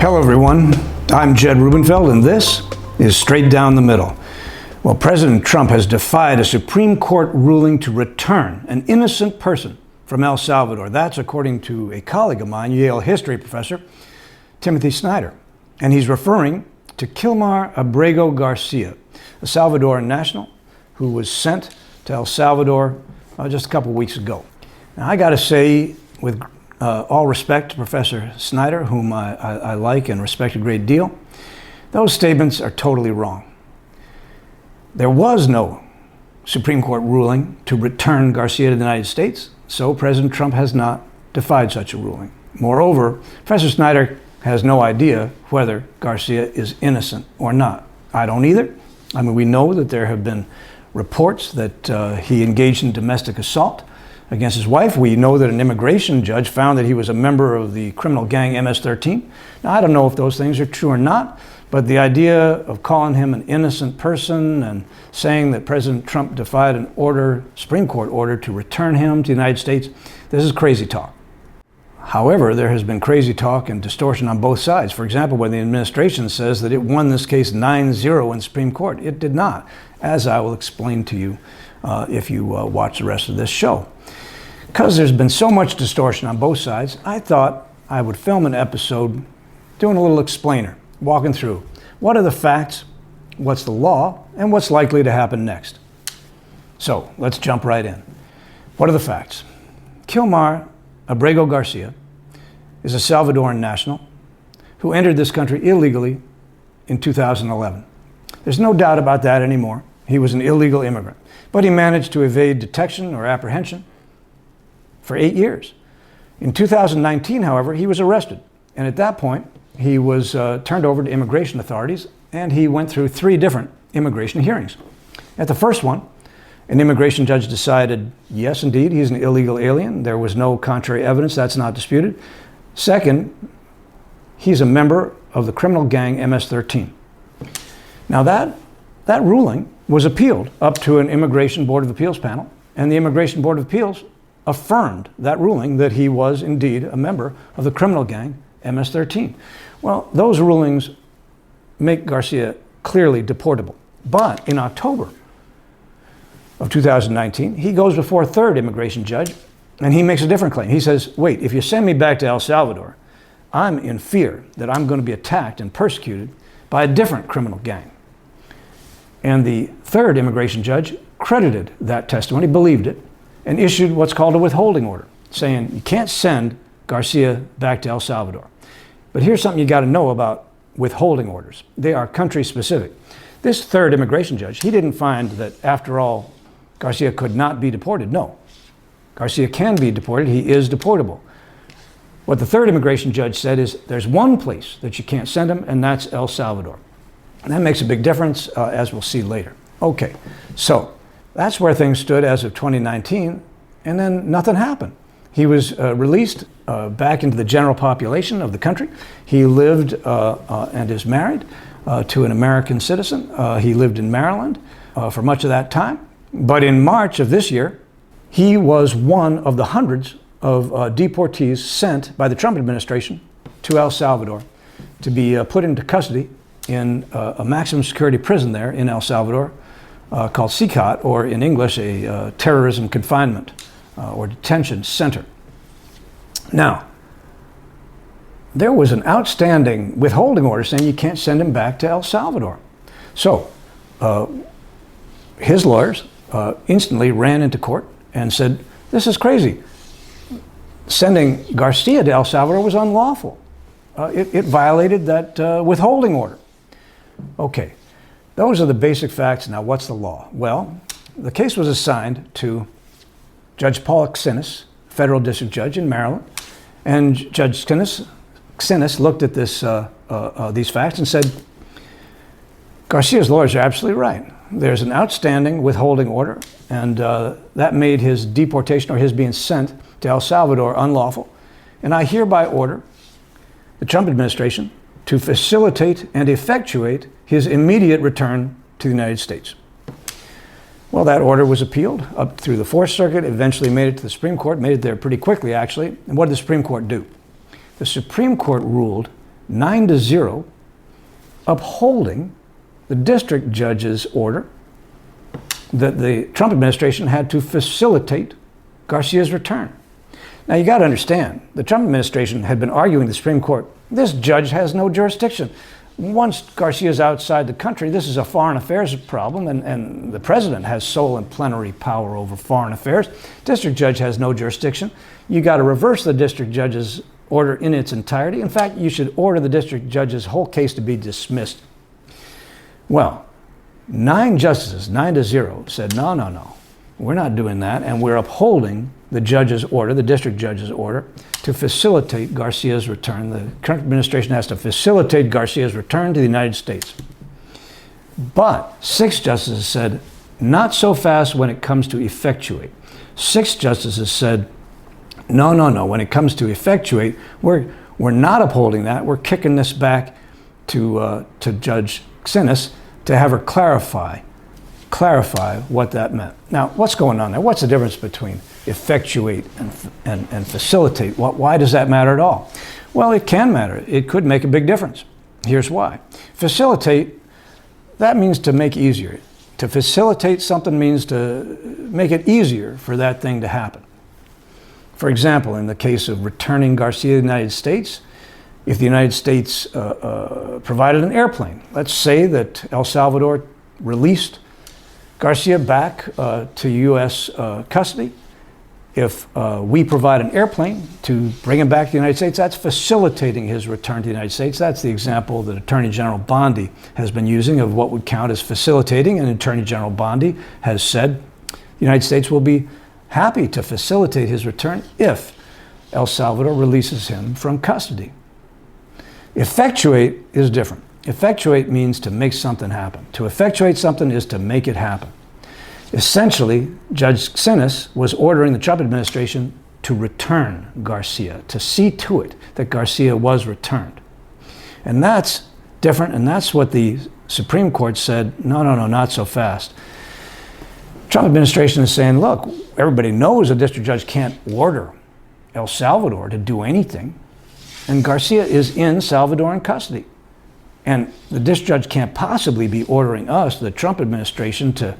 Hello everyone, I'm Jed Rubenfeld and this is Straight Down the Middle. Well, President Trump has defied a Supreme Court ruling to return an innocent person from El Salvador. That's according to a colleague of mine, Yale history professor, Timothy Snyder. And he's referring to Kilmar Abrego Garcia, a Salvadoran national who was sent to El Salvador just a couple weeks ago. Now, I got to say, with all respect to Professor Snyder, whom I like and respect a great deal, those statements are totally wrong. There was no Supreme Court ruling to return Garcia to the United States, so President Trump has not defied such a ruling. Moreover, Professor Snyder has no idea whether Garcia is innocent or not. I don't either. I mean, we know that there have been reports that he engaged in domestic assault against his wife. We know that an immigration judge found that he was a member of the criminal gang MS-13. Now, I don't know if those things are true or not, but the idea of calling him an innocent person and saying that President Trump defied an order, Supreme Court order, to return him to the United States, this is crazy talk. However, there has been crazy talk and distortion on both sides. For example, when the administration says that it won this case 9-0 in the Supreme Court, it did not, as I will explain to you if you watch the rest of this show. Because there's been so much distortion on both sides, I thought I would film an episode doing a little explainer, walking through what are the facts, what's the law, and what's likely to happen next. So let's jump right in. What are the facts? Kilmar Abrego Garcia is a Salvadoran national who entered this country illegally in 2011. There's no doubt about that anymore. He was an illegal immigrant, but he managed to evade detection or apprehension for 8 years. In 2019, however, he was arrested. And at that point, he was turned over to immigration authorities, and he went through 3 different immigration hearings. At the first one, an immigration judge decided, yes, indeed, he's an illegal alien. There was no contrary evidence. That's not disputed. Second, he's a member of the criminal gang MS-13. Now, that ruling was appealed up to an Immigration Board of Appeals panel, and the Immigration Board of Appeals affirmed that ruling that he was indeed a member of the criminal gang MS-13. Well, those rulings make Garcia clearly deportable. But in October of 2019, he goes before a third immigration judge, and he makes a different claim. He says, wait, if you send me back to El Salvador, I'm in fear that I'm going to be attacked and persecuted by a different criminal gang. And the third immigration judge credited that testimony, believed it, and issued what's called a withholding order, saying you can't send Garcia back to El Salvador. But here's something you got to know about withholding orders. They are country specific. This third immigration judge, he didn't find that, after all, Garcia could not be deported. No, Garcia can be deported. He is deportable. What the third immigration judge said is there's one place that you can't send him, and that's El Salvador. And that makes a big difference, as we'll see later. Okay, so that's where things stood as of 2019, and then nothing happened. He was released back into the general population of the country. He lived and is married to an American citizen. He lived in Maryland for much of that time. But in March of this year, he was one of the hundreds of deportees sent by the Trump administration to El Salvador to be put into custody in a maximum security prison there in El Salvador called CICOT, or in English, a terrorism confinement or detention center. Now, there was an outstanding withholding order saying you can't send him back to El Salvador. So his lawyers instantly ran into court and said, this is crazy. Sending Garcia to El Salvador was unlawful. It violated that withholding order. Okay, those are the basic facts. Now, what's the law? Well, the case was assigned to Judge Paul Xinis, federal district judge in Maryland, and Judge Xinis looked at these facts and said, Garcia's lawyers are absolutely right. There's an outstanding withholding order, and that made his deportation, or his being sent to El Salvador, unlawful. And I hereby order the Trump administration to facilitate and effectuate his immediate return to the United States. Well, that order was appealed up through the Fourth Circuit, eventually made it to the Supreme Court, made it there pretty quickly, actually. And what did the Supreme Court do? The Supreme Court ruled 9-0, upholding the district judge's order that the Trump administration had to facilitate Garcia's return. Now, you got to understand, the Trump administration had been arguing the Supreme Court, this judge has no jurisdiction. Once Garcia's outside the country, this is a foreign affairs problem, and the president has sole and plenary power over foreign affairs. District judge has no jurisdiction. You got to reverse the district judge's order in its entirety. In fact, you should order the district judge's whole case to be dismissed. Well, 9 justices, 9-0, said, no, we're not doing that, and we're upholding the judge's order, the district judge's order, to facilitate Garcia's return. The Trump administration has to facilitate Garcia's return to the United States. But 6 justices said, not so fast when it comes to effectuate. 6 justices said, no, when it comes to effectuate, we're not upholding that. We're kicking this back to Judge Sinis to have her clarify what that meant. Now, what's going on there? What's the difference between effectuate and facilitate? Why does that matter at all? Well, it can matter. It could make a big difference. Here's why. Facilitate, that means to make easier. To facilitate something means to make it easier for that thing to happen. For example, in the case of returning Garcia to the United States, if the United States provided an airplane, let's say that El Salvador released Garcia back to U.S. custody. If we provide an airplane to bring him back to the United States, that's facilitating his return to the United States. That's the example that Attorney General Bondi has been using of what would count as facilitating, and Attorney General Bondi has said the United States will be happy to facilitate his return if El Salvador releases him from custody. Effectuate is different. Effectuate means to make something happen. To effectuate something is to make it happen. Essentially, Judge Sinis was ordering the Trump administration to return Garcia, to see to it that Garcia was returned. And that's different, and that's what the Supreme Court said, no, not so fast. Trump administration is saying, look, everybody knows a district judge can't order El Salvador to do anything, and Garcia is in Salvadoran custody. And the district judge can't possibly be ordering us, the Trump administration, to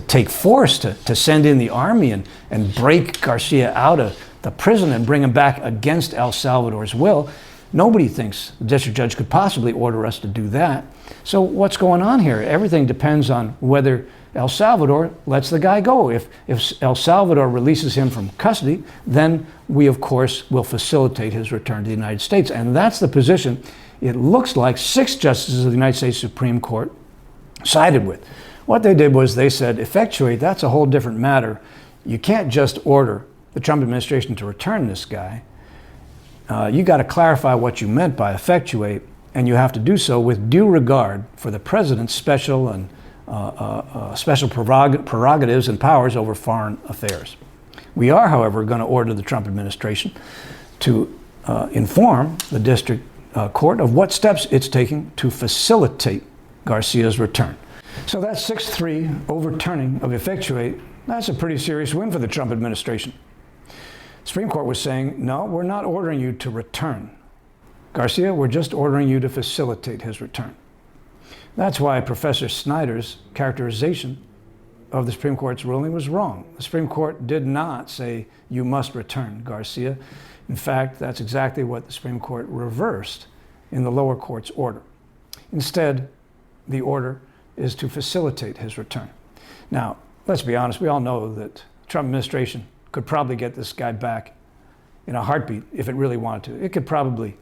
take force, to send in the army and break Garcia out of the prison and bring him back against El Salvador's will. Nobody thinks the district judge could possibly order us to do that. So what's going on here? Everything depends on whether El Salvador lets the guy go. If El Salvador releases him from custody, then we, of course, will facilitate his return to the United States. And that's the position it looks like 6 justices of the United States Supreme Court sided with. What they did was they said, effectuate, that's a whole different matter. You can't just order the Trump administration to return this guy. You got to clarify what you meant by effectuate, and you have to do so with due regard for the president's special and special prerogatives and powers over foreign affairs. We are, however, going to order the Trump administration to inform the district court of what steps it's taking to facilitate Garcia's return. So that 6-3 overturning of effectuate, that's a pretty serious win for the Trump administration. The Supreme Court was saying, no, we're not ordering you to return Garcia, we're just ordering you to facilitate his return. That's why Professor Snyder's characterization of the Supreme Court's ruling was wrong. The Supreme Court did not say you must return Garcia. In fact, that's exactly what the Supreme Court reversed in the lower court's order. Instead, the order is to facilitate his return. Now, let's be honest, we all know that the Trump administration could probably get this guy back in a heartbeat if it really wanted to. It could probably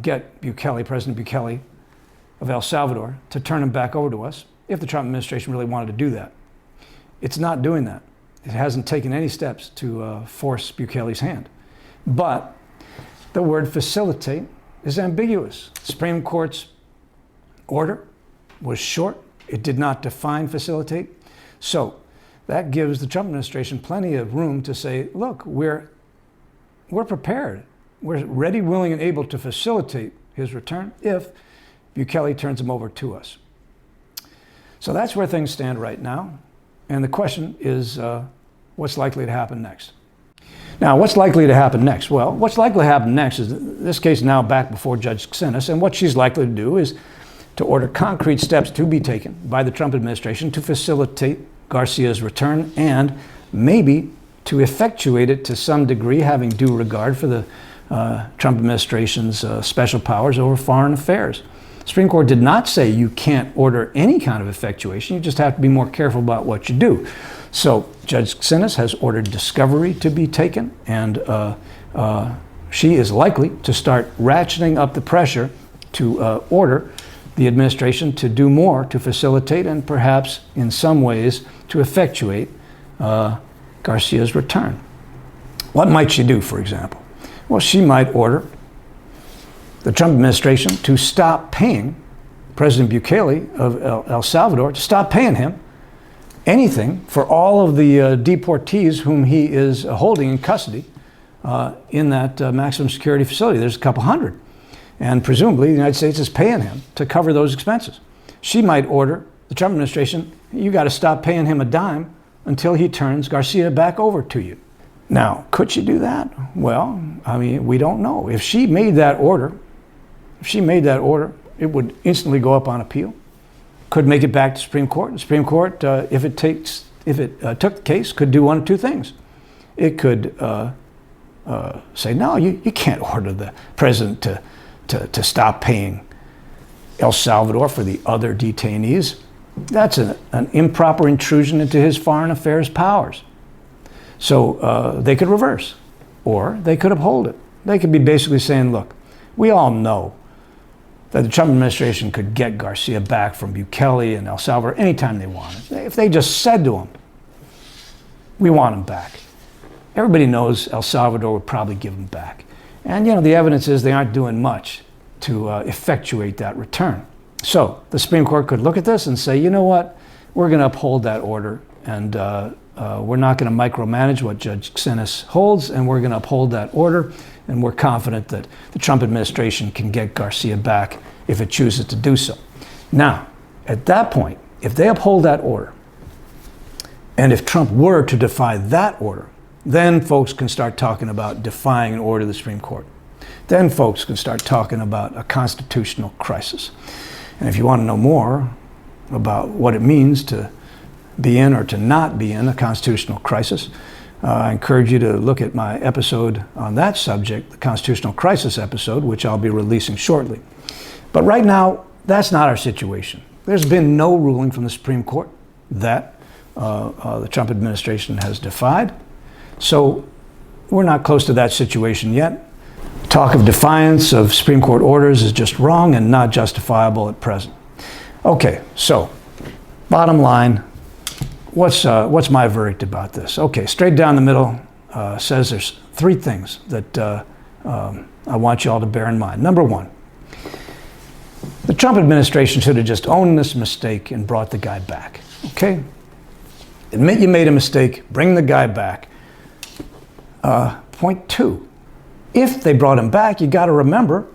get Bukele, President Bukele of El Salvador, to turn him back over to us if the Trump administration really wanted to do that. It's not doing that. It hasn't taken any steps to force Bukele's hand. But the word facilitate is ambiguous. The Supreme Court's order was short. It did not define facilitate. So that gives the Trump administration plenty of room to say, look, we're prepared. We're ready, willing, and able to facilitate his return if Bukele turns him over to us. So that's where things stand right now. And the question is, what's likely to happen next? Now, what's likely to happen next? Well, what's likely to happen next is this case now back before Judge Kucinich, and what she's likely to do is to order concrete steps to be taken by the Trump administration to facilitate Garcia's return and maybe to effectuate it to some degree, having due regard for the Trump administration's special powers over foreign affairs. The Supreme Court did not say you can't order any kind of effectuation. You just have to be more careful about what you do. So Judge Kucinich has ordered discovery to be taken, and she is likely to start ratcheting up the pressure to order the administration to do more to facilitate and perhaps in some ways to effectuate Garcia's return. What might she do, for example? Well, she might order the Trump administration to stop paying President Bukele of El Salvador, to stop paying him anything for all of the deportees whom he is holding in custody in that maximum security facility. There's a couple hundred. And presumably the United States is paying him to cover those expenses. She might order the Trump administration, you got to stop paying him a dime until he turns Garcia back over to you. Now, could she do that? Well, I mean, we don't know. If she made that order, it would instantly go up on appeal. Could make it back to Supreme Court. The Supreme Court, if it took the case, could do one of two things. It could say, no, you can't order the president to stop paying El Salvador for the other detainees. That's an improper intrusion into his foreign affairs powers. So they could reverse, or they could uphold it. They could be basically saying, look, we all know that the Trump administration could get Garcia back from Bukele and El Salvador anytime they wanted. If they just said to him, we want him back, everybody knows El Salvador would probably give him back. And, you know, the evidence is they aren't doing much to effectuate that return. So the Supreme Court could look at this and say, you know what, we're going to uphold that order, and we're not going to micromanage what Judge Kucinich holds, and we're going to uphold that order, and we're confident that the Trump administration can get Garcia back if it chooses to do so. Now, at that point, if they uphold that order, and if Trump were to defy that order, then folks can start talking about defying an order of the Supreme Court. Then folks can start talking about a constitutional crisis. And if you want to know more about what it means to be in or to not be in a constitutional crisis, I encourage you to look at my episode on that subject, the constitutional crisis episode, which I'll be releasing shortly. But right now, that's not our situation. There's been no ruling from the Supreme Court that the Trump administration has defied. So we're not close to that situation yet. Talk of defiance of Supreme Court orders is just wrong and not justifiable at present. Okay, so bottom line, what's my verdict about this? Okay, straight down the middle says there's three things that I want you all to bear in mind. Number one, the Trump administration should have just owned this mistake and brought the guy back. Okay? Admit you made a mistake, bring the guy back. Point two, if they brought him back, you got to remember,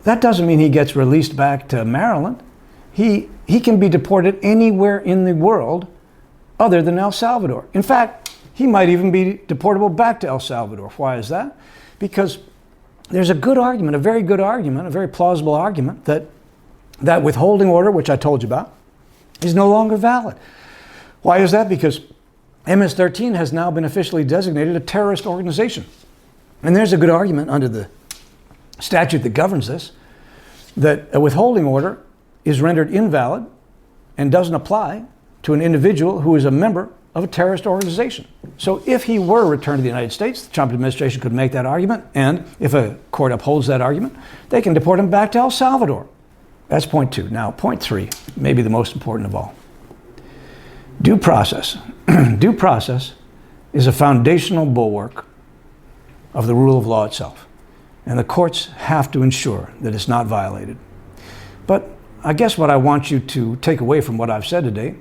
that doesn't mean he gets released back to Maryland. He can be deported anywhere in the world other than El Salvador. In fact, he might even be deportable back to El Salvador. Why is that? Because there's a good argument, a very good argument, a very plausible argument that withholding order, which I told you about, is no longer valid. Why is that? Because MS-13 has now been officially designated a terrorist organization. And there's a good argument under the statute that governs this, that a withholding order is rendered invalid and doesn't apply to an individual who is a member of a terrorist organization. So if he were returned to the United States, the Trump administration could make that argument, and if a court upholds that argument, they can deport him back to El Salvador. That's point two. Now, point three, maybe the most important of all. Due process. Due process is a foundational bulwark of the rule of law itself, and the courts have to ensure that it's not violated. But I guess what I want you to take away from what I've said today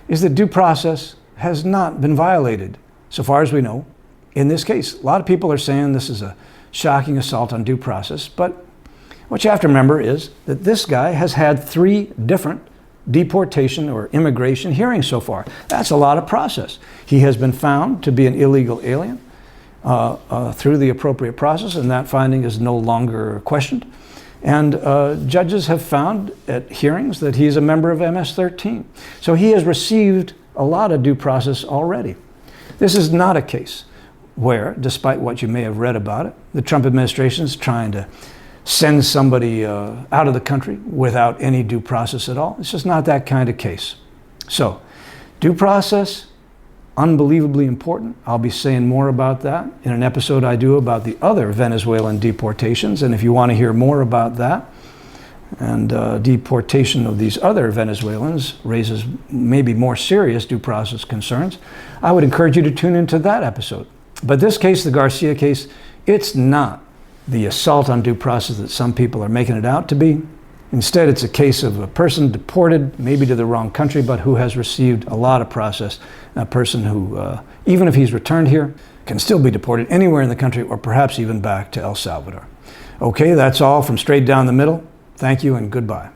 is that due process has not been violated, so far as we know, in this case. A lot of people are saying this is a shocking assault on due process, but what you have to remember is that this guy has had 3 different deportation or immigration hearings so far. That's a lot of process. He has been found to be an illegal alien. through the appropriate process, and that finding is no longer questioned. And judges have found at hearings that he's a member of MS-13. So he has received a lot of due process already. This is not a case where, despite what you may have read about it, the Trump administration is trying to send somebody out of the country without any due process at all. It's just not that kind of case. So, due process, unbelievably important. I'll be saying more about that in an episode I do about the other Venezuelan deportations. And if you want to hear more about that, and deportation of these other Venezuelans raises maybe more serious due process concerns, I would encourage you to tune into that episode. But this case, the Garcia case, it's not the assault on due process that some people are making it out to be. Instead, it's a case of a person deported, maybe to the wrong country, but who has received a lot of process. A person who, even if he's returned here, can still be deported anywhere in the country, or perhaps even back to El Salvador. Okay, that's all from Straight Down the Middle. Thank you and goodbye.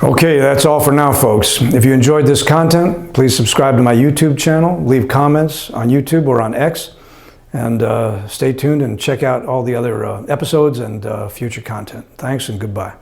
Okay, that's all for now, folks. If you enjoyed this content, please subscribe to my YouTube channel, leave comments on YouTube or on X, and stay tuned and check out all the other episodes and future content. Thanks and goodbye.